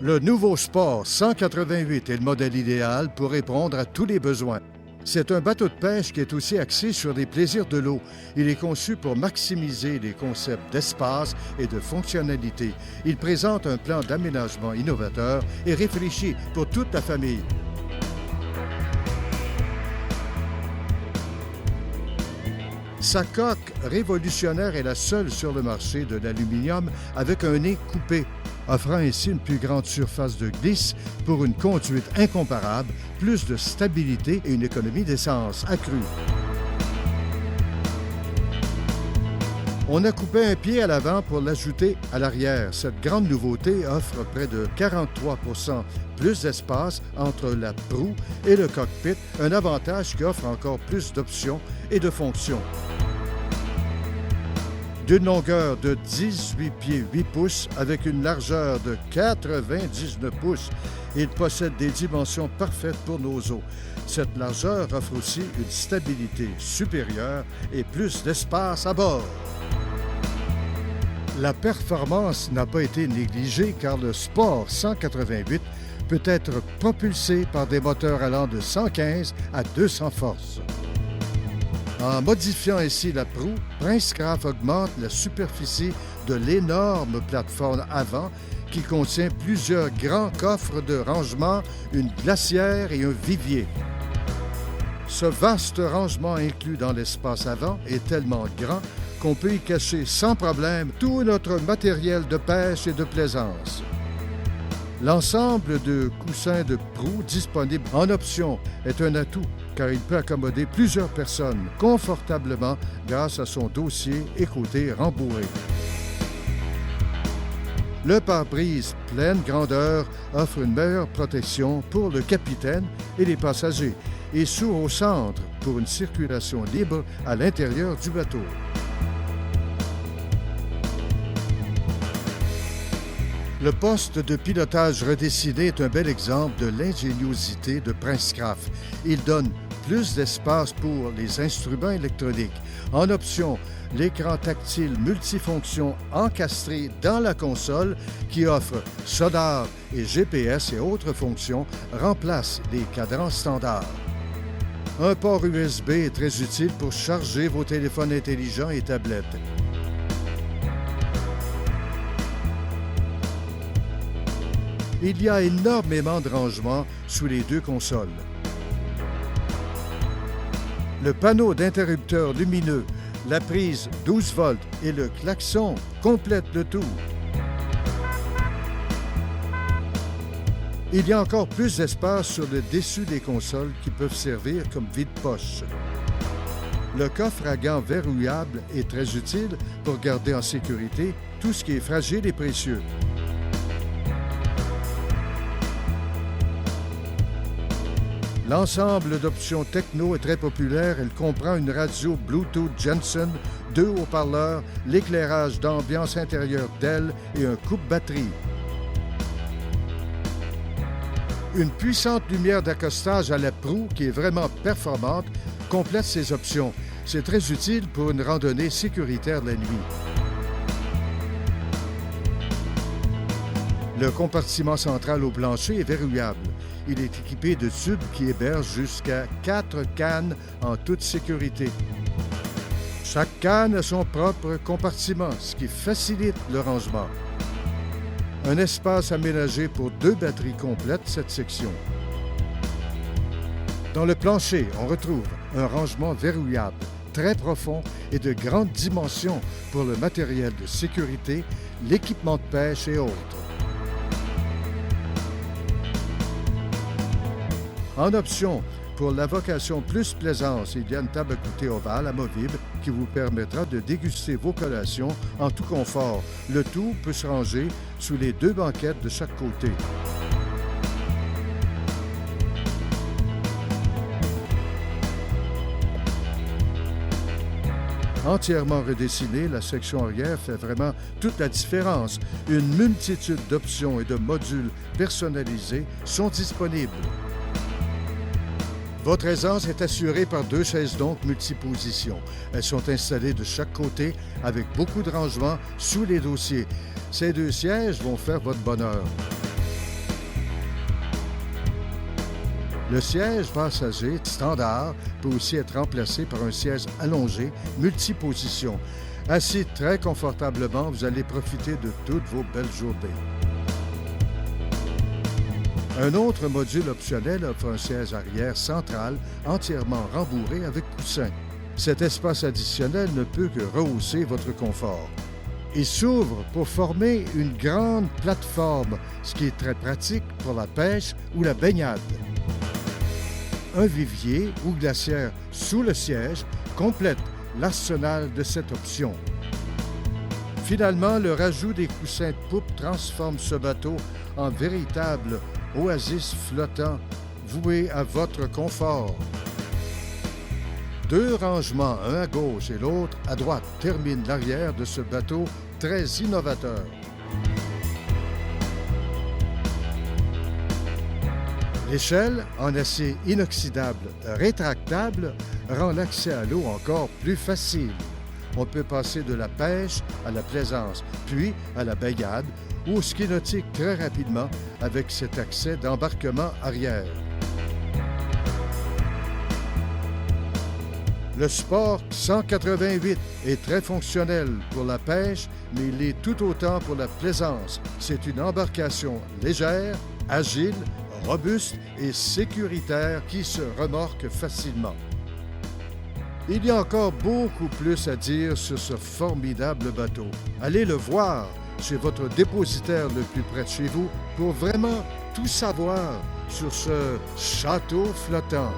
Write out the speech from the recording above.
Le nouveau Sport 188 est le modèle idéal pour répondre à tous les besoins. C'est un bateau de pêche qui est aussi axé sur les plaisirs de l'eau. Il est conçu pour maximiser les concepts d'espace et de fonctionnalité. Il présente un plan d'aménagement innovateur et réfléchi pour toute la famille. Sa coque révolutionnaire est la seule sur le marché de l'aluminium avec un nez coupé, offrant ainsi une plus grande surface de glisse pour une conduite incomparable, plus de stabilité et une économie d'essence accrue. On a coupé un pied à l'avant pour l'ajouter à l'arrière. Cette grande nouveauté offre près de 43 % plus d'espace entre la proue et le cockpit, un avantage qui offre encore plus d'options et de fonctions. D'une longueur de 18 pieds 8 pouces avec une largeur de 99 pouces, il possède des dimensions parfaites pour nos eaux. Cette largeur offre aussi une stabilité supérieure et plus d'espace à bord. La performance n'a pas été négligée car le Sport 188 peut être propulsé par des moteurs allant de 115 à 200 forces. En modifiant ainsi la proue, Princecraft augmente la superficie de l'énorme plateforme avant qui contient plusieurs grands coffres de rangement, une glacière et un vivier. Ce vaste rangement inclus dans l'espace avant est tellement grand qu'on peut y cacher sans problème tout notre matériel de pêche et de plaisance. L'ensemble de coussins de proue disponibles en option est un atout car il peut accommoder plusieurs personnes confortablement grâce à son dossier et côté rembourré. Le pare-brise pleine grandeur offre une meilleure protection pour le capitaine et les passagers et s'ouvre au centre pour une circulation libre à l'intérieur du bateau. Le poste de pilotage redessiné est un bel exemple de l'ingéniosité de Princecraft. Il donne plus d'espace pour les instruments électroniques. En option, l'écran tactile multifonction encastré dans la console qui offre sonar et GPS et autres fonctions remplace les cadrans standards. Un port USB est très utile pour charger vos téléphones intelligents et tablettes. Il y a énormément de rangements sous les deux consoles. Le panneau d'interrupteur lumineux, la prise 12 volts et le klaxon complètent le tout. Il y a encore plus d'espace sur le dessus des consoles qui peuvent servir comme vide-poche. Le coffre à gants verrouillable est très utile pour garder en sécurité tout ce qui est fragile et précieux. L'ensemble d'options techno est très populaire. Elle comprend une radio Bluetooth Jensen, 2 haut-parleurs, l'éclairage d'ambiance intérieure d'elle et un coupe-batterie. Une puissante lumière d'accostage à la proue qui est vraiment performante complète ces options. C'est très utile pour une randonnée sécuritaire la nuit. Le compartiment central au plancher est verrouillable. Il est équipé de tubes qui hébergent jusqu'à 4 cannes en toute sécurité. Chaque canne a son propre compartiment, ce qui facilite le rangement. Un espace aménagé pour 2 batteries complète cette section. Dans le plancher, on retrouve un rangement verrouillable, très profond et de grandes dimensions pour le matériel de sécurité, l'équipement de pêche et autres. En option, pour la vocation plus plaisance, il y a une table à goûter ovale amovible qui vous permettra de déguster vos collations en tout confort. Le tout peut se ranger sous les 2 banquettes de chaque côté. Entièrement redessinée, la section arrière fait vraiment toute la différence. Une multitude d'options et de modules personnalisés sont disponibles. Votre aisance est assurée par 2 chaises donc multipositions. Elles sont installées de chaque côté avec beaucoup de rangements sous les dossiers. Ces 2 sièges vont faire votre bonheur. Le siège passager standard peut aussi être remplacé par un siège allongé multiposition. Assis très confortablement, vous allez profiter de toutes vos belles journées. Un autre module optionnel offre un siège arrière central entièrement rembourré avec coussin. Cet espace additionnel ne peut que rehausser votre confort. Il s'ouvre pour former une grande plateforme, ce qui est très pratique pour la pêche ou la baignade. Un vivier ou glacière sous le siège complète l'arsenal de cette option. Finalement, le rajout des coussins de poupe transforme ce bateau en véritable oasis flottant voué à votre confort. 2 rangements, un à gauche et l'autre à droite, terminent l'arrière de ce bateau très innovateur. L'échelle, en acier inoxydable rétractable, rend l'accès à l'eau encore plus facile. On peut passer de la pêche à la plaisance, puis à la baignade ou au ski nautique très rapidement avec cet accès d'embarquement arrière. Le Sport 188 est très fonctionnel pour la pêche, mais il l'est tout autant pour la plaisance. C'est une embarcation légère, agile, robuste et sécuritaire qui se remorque facilement. Il y a encore beaucoup plus à dire sur ce formidable bateau. Allez le voir chez votre dépositaire le plus près de chez vous pour vraiment tout savoir sur ce château flottant.